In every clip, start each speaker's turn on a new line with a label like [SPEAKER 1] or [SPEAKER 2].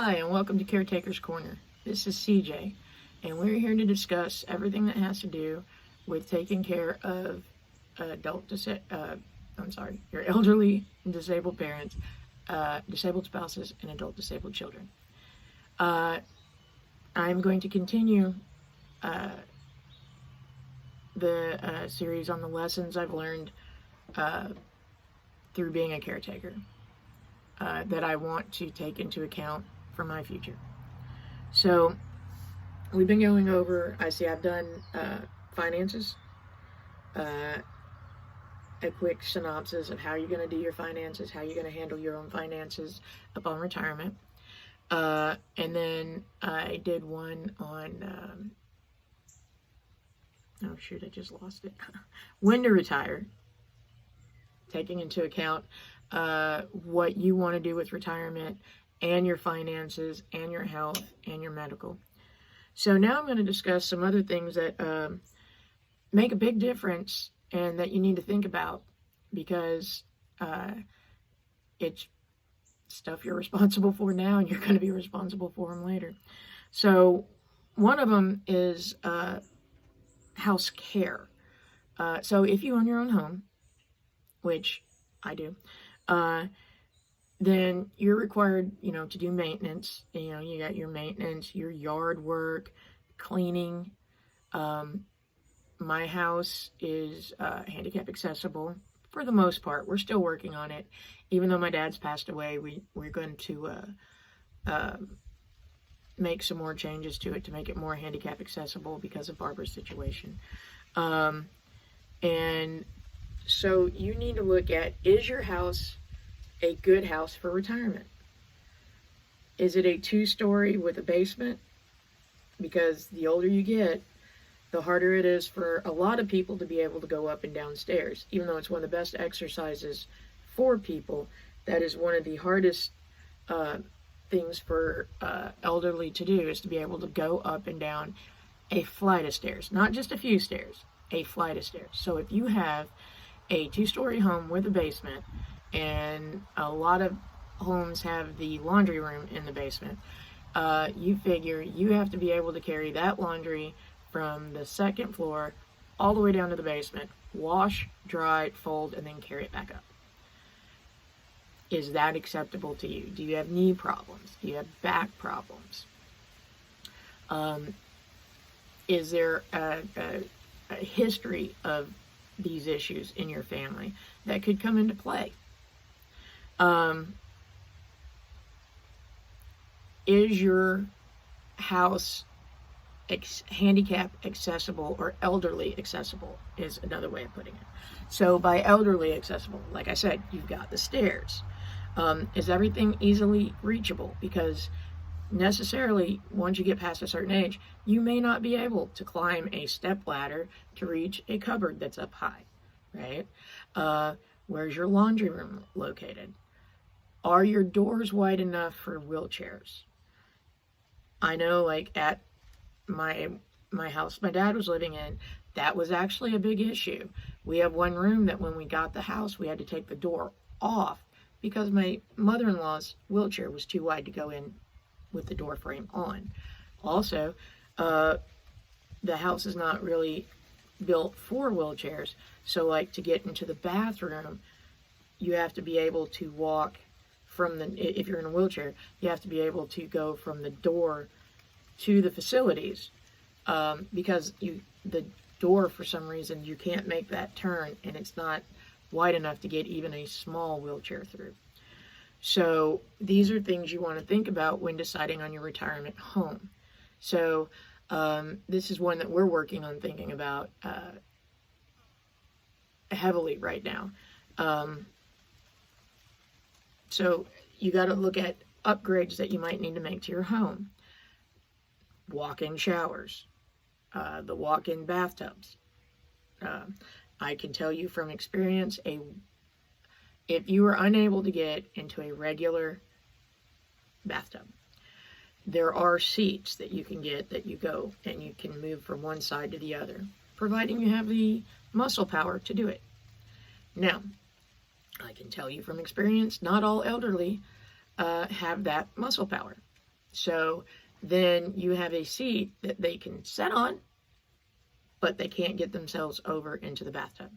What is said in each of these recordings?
[SPEAKER 1] Hi, and welcome to Caretaker's Corner. This is CJ, and we're here to discuss everything that has to do with taking care of your elderly and disabled parents, disabled spouses, and adult disabled children. I'm going to continue the series on the lessons I've learned through being a caretaker that I want to take into account for my future. So we've been going over, I've done finances, a quick synopsis of how you're going to do your finances, how you're going to handle your own finances upon retirement. And then I did one on, I just lost it. When to retire, taking into account what you want to do with retirement and your finances and your health and your medical. So now I'm going to discuss some other things that make a big difference and that you need to think about, because it's stuff you're responsible for now and you're going to be responsible for them later. So one of them is house care. So if you own your own home, which I do, then you're required, to do maintenance. You got your maintenance, your yard work, cleaning. My house is handicap accessible for the most part. We're still working on it. Even though my dad's passed away, we're going to make some more changes to it to make it more handicap accessible because of Barbara's situation. And so you need to look at, is your house a good house for retirement? Is it a 2-story with a basement? Because the older you get, the harder it is for a lot of people to be able to go up and down stairs. Even though it's one of the best exercises for people, that is one of the hardest things for elderly to do, is to be able to go up and down a flight of stairs. Not just a few stairs, a flight of stairs. So if you have a 2-story home with a basement, and a lot of homes have the laundry room in the basement, you figure you have to be able to carry that laundry from the second floor all the way down to the basement, wash, dry, fold, and then carry it back up. Is that acceptable to you? Do you have knee problems? Do you have back problems? Is there a history of these issues in your family that could come into play? Is your house handicap accessible or elderly accessible, is another way of putting it. So by elderly accessible, like I said, you've got the stairs. Is everything easily reachable? Because necessarily, once you get past a certain age, you may not be able to climb a step ladder to reach a cupboard that's up high, right? Where's your laundry room located? Are your doors wide enough for wheelchairs? I know, like at my house my dad was living in, that was actually a big issue. We have one room that when we got the house, we had to take the door off because my mother-in-law's wheelchair was too wide to go in with the door frame on. Also, the house is not really built for wheelchairs, so like to get into the bathroom, you have to be able to walk from if you're in a wheelchair, you have to be able to go from the door to the facilities, because the door, for some reason, you can't make that turn, and it's not wide enough to get even a small wheelchair through. So these are things you want to think about when deciding on your retirement home. So this is one that we're working on thinking about heavily right now. So you got to look at upgrades that you might need to make to your home. Walk-in showers, the walk-in bathtubs. I can tell you from experience, if you are unable to get into a regular bathtub, there are seats that you can get that you go and you can move from one side to the other, providing you have the muscle power to do it. Now, I can tell you from experience, not all elderly have that muscle power. So then you have a seat that they can sit on, but they can't get themselves over into the bathtub.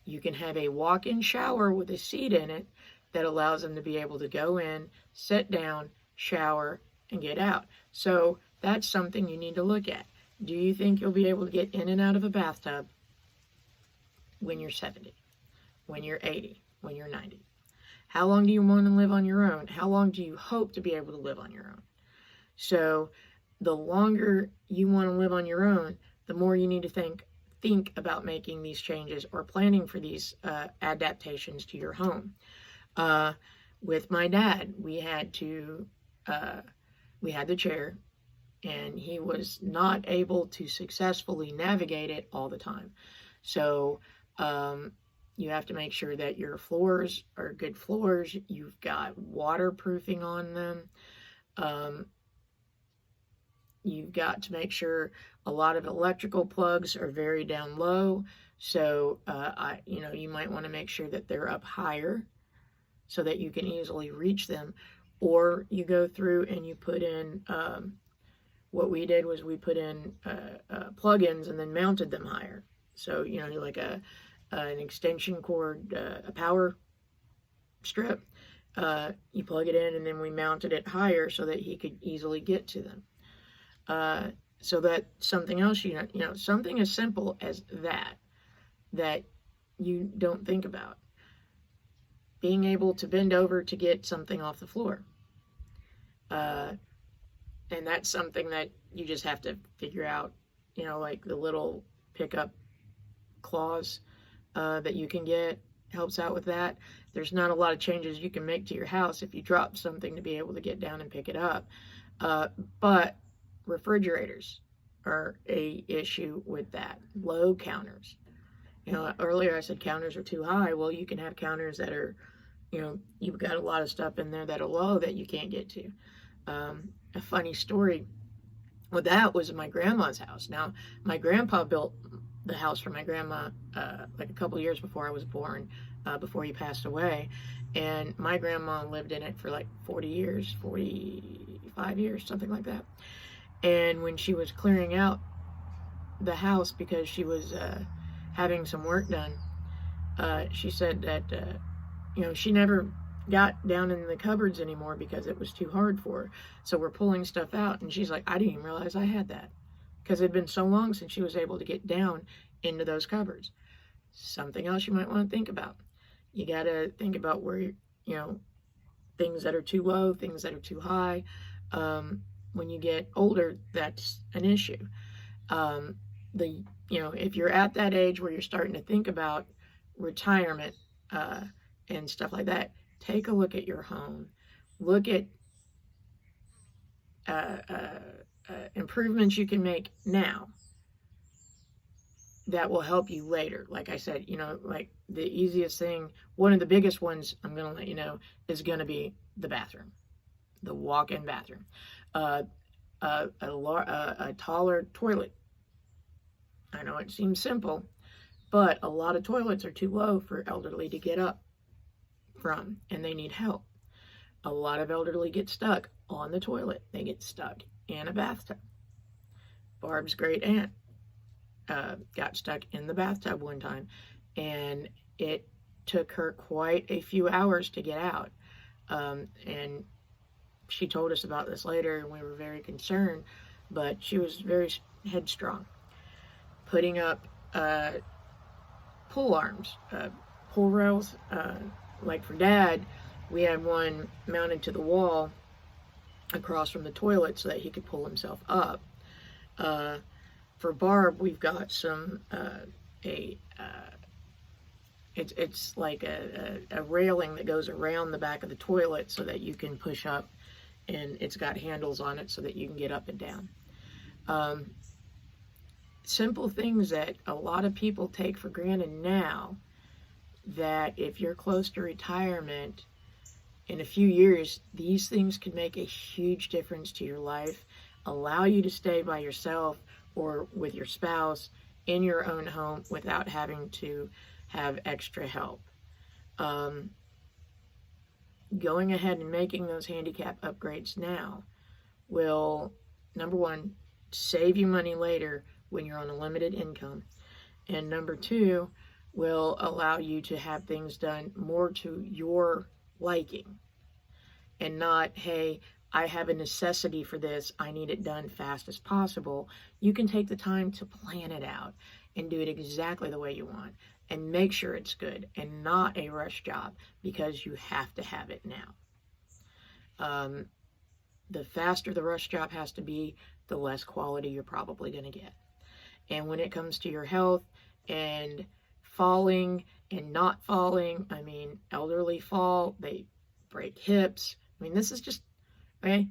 [SPEAKER 1] You can have a walk-in shower with a seat in it that allows them to be able to go in, sit down, shower, and get out. So that's something you need to look at. Do you think you'll be able to get in and out of a bathtub when you're 70, when you're 80, when you're 90? How long do you want to live on your own? How long do you hope to be able to live on your own? So the longer you want to live on your own, the more you need to think about making these changes or planning for these adaptations to your home. With my dad, we had the chair, and he was not able to successfully navigate it all the time. So you have to make sure that your floors are good floors. You've got waterproofing on them. You've got to make sure a lot of electrical plugs are very down low. So you might want to make sure that they're up higher so that you can easily reach them. Or you go through and you put in, what we did was we put in plug-ins and then mounted them higher. So, like an extension cord, a power strip, you plug it in and then we mounted it higher so that he could easily get to them. So that something else, something as simple as that you don't think about. Being able to bend over to get something off the floor. And that's something that you just have to figure out, like the little pickup claws that you can get helps out with that. There's not a lot of changes you can make to your house if you drop something to be able to get down and pick it up. But refrigerators are a issue with that. Low counters. Earlier I said counters are too high. Well, you can have counters that are, you've got a lot of stuff in there that are low that you can't get to. A funny story with that was in my grandma's house. Now, my grandpa built the house for my grandma like a couple years before I was born, before he passed away. And my grandma lived in it for like 40 years, 45 years, something like that. And when she was clearing out the house because she was having some work done, she said that, she never got down in the cupboards anymore because it was too hard for her. So we're pulling stuff out, and she's like, I didn't even realize I had that because it had been so long since she was able to get down into those cupboards. Something else you might want to think about. You got to think about where, things that are too low, things that are too high. When you get older, that's an issue. If you're at that age where you're starting to think about retirement and stuff like that, take a look at your home. Look at improvements you can make now that will help you later. Like I said, like the easiest thing, one of the biggest ones I'm going to let you know is going to be the bathroom, the walk-in bathroom. A taller toilet. I know it seems simple, but a lot of toilets are too low for elderly to get up from, and they need help. A lot of elderly get stuck on the toilet. They get stuck in a bathtub. Barb's great aunt got stuck in the bathtub one time, and it took her quite a few hours to get out. And she told us about this later, and we were very concerned, but she was very headstrong. Putting up pull arms, pull rails, like for Dad, we had one mounted to the wall across from the toilet so that he could pull himself up. For Barb, we've got some it's like a railing that goes around the back of the toilet so that you can push up, and it's got handles on it so that you can get up and down. Simple things that a lot of people take for granted now, that if you're close to retirement in a few years, these things can make a huge difference to your life, allow you to stay by yourself or with your spouse in your own home without having to have extra help. Going ahead and making those handicap upgrades now will, number one, save you money later when you're on a limited income. And number two, will allow you to have things done more to your liking and not, hey, I have a necessity for this, I need it done fast as possible. You can take the time to plan it out and do it exactly the way you want and make sure it's good and not a rush job because you have to have it now. The faster the rush job has to be, the less quality you're probably going to get. And when it comes to your health and falling and not falling, I mean, elderly fall, they break hips. I mean, this is just, okay,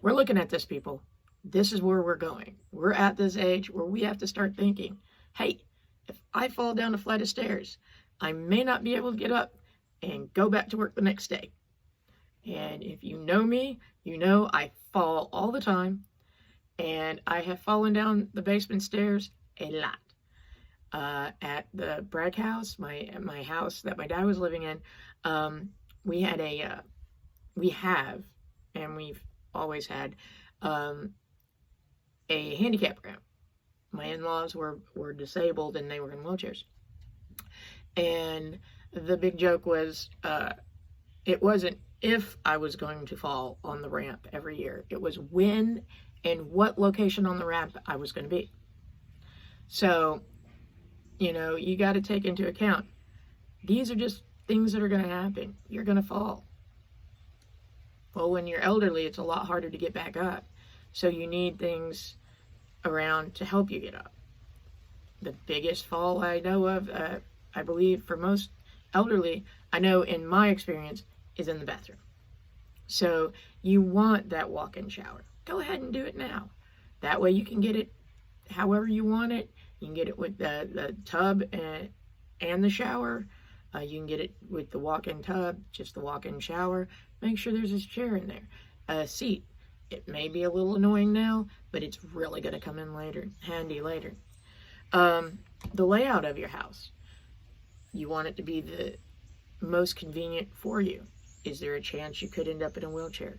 [SPEAKER 1] we're looking at this, people. This is where we're going. We're at this age where we have to start thinking, hey, if I fall down a flight of stairs, I may not be able to get up and go back to work the next day. And if you know me, you know I fall all the time. And I have fallen down the basement stairs a lot. At the Bragg house, my house that my dad was living in, we have, and we've always had, a handicap ramp. My in-laws were disabled and they were in wheelchairs. And the big joke was, it wasn't if I was going to fall on the ramp every year. It was when and what location on the ramp I was going to be. So, you know, you got to take into account, these are just things that are going to happen. You're going to fall. Well, when you're elderly, it's a lot harder to get back up. So you need things around to help you get up. The biggest fall I know of, I believe for most elderly, I know in my experience, is in the bathroom. So you want that walk-in shower. Go ahead and do it now. That way you can get it however you want it. You can get it with the tub and the shower. You can get it with the walk-in tub, just the walk-in shower. Make sure there's a chair in there. A seat. It may be a little annoying now, but it's really going to come in later, handy later. The layout of your house. You want it to be the most convenient for you. Is there a chance you could end up in a wheelchair?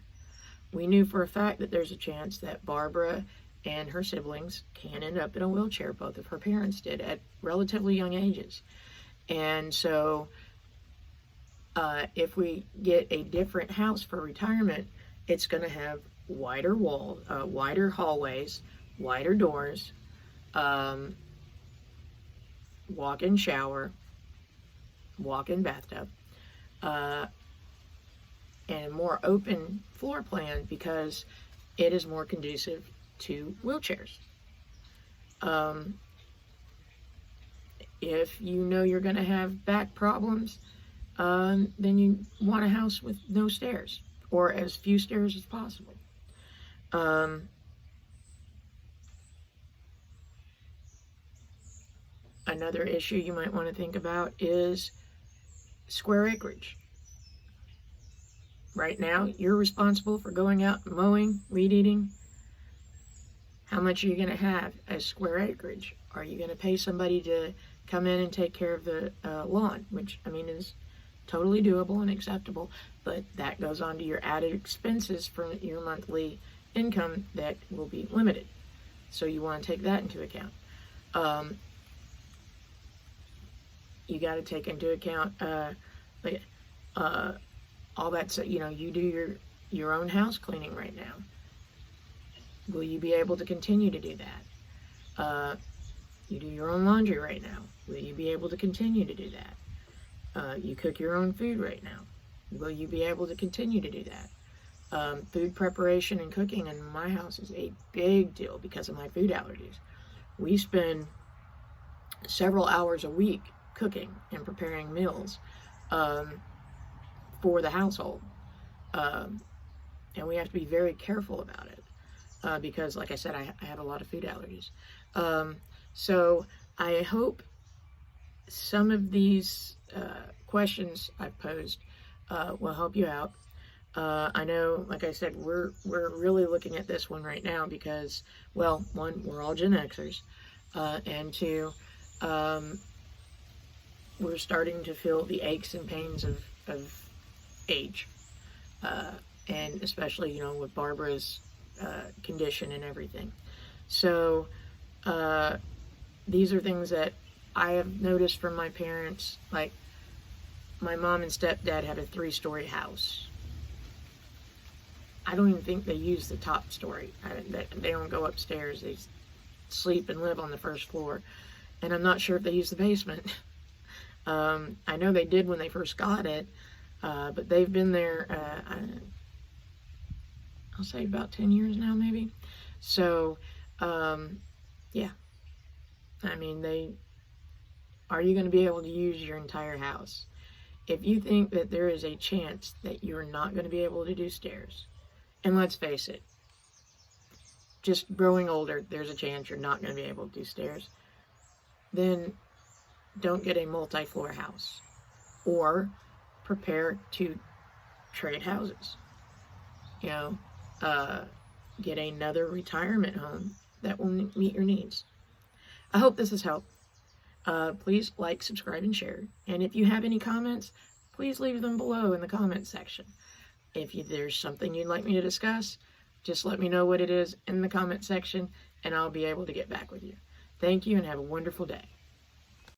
[SPEAKER 1] We knew for a fact that there's a chance that Barbara and her siblings can end up in a wheelchair. Both of her parents did at relatively young ages. And so if we get a different house for retirement, it's going to have wider walls, wider hallways, wider doors, walk-in shower, walk-in bathtub, and a more open floor plan because it is more conducive to wheelchairs. If you know you're going to have back problems, then you want a house with no stairs or as few stairs as possible. Another issue you might want to think about is square acreage. Right now, you're responsible for going out and mowing, weed eating. How much are you going to have as square acreage? Are you going to pay somebody to come in and take care of the lawn, which, I mean, is totally doable and acceptable, but that goes on to your added expenses for your monthly income that will be limited. So you want to take that into account. You got to take into account all that. So, you know, you do your own house cleaning right now. Will you be able to continue to do that? You do your own laundry right now. Will you be able to continue to do that? You cook your own food right now. Will you be able to continue to do that? Food preparation and cooking in my house is a big deal because of my food allergies. We spend several hours a week cooking and preparing meals for the household. And we have to be very careful about it because, like I said, I have a lot of food allergies. So I hope some of these questions I've posed will help you out. I know, like I said, we're really looking at this one right now because, well, one, we're all Gen Xers, and two, we're starting to feel the aches and pains of age. and especially, you know, with Barbara's condition and everything. So these are things that I have noticed from my parents. Like, my mom and stepdad had a 3-story house. I don't even think they use the top story. They don't go upstairs. They sleep and live on the first floor. And I'm not sure if they use the basement. I know they did when they first got it, but they've been there, I'll say about 10 years now, maybe. So, yeah. I mean, are you going to be able to use your entire house? If you think that there is a chance that you're not going to be able to do stairs, and let's face it, just growing older, there's a chance you're not going to be able to do stairs, then don't get a multi-floor house, or prepare to trade houses. You know, get another retirement home that will meet your needs. I hope this has helped. Please like, subscribe, and share. And if you have any comments, please leave them below in the comments section. If there's something you'd like me to discuss, just let me know what it is in the comment section, and I'll be able to get back with you. Thank you, and have a wonderful day.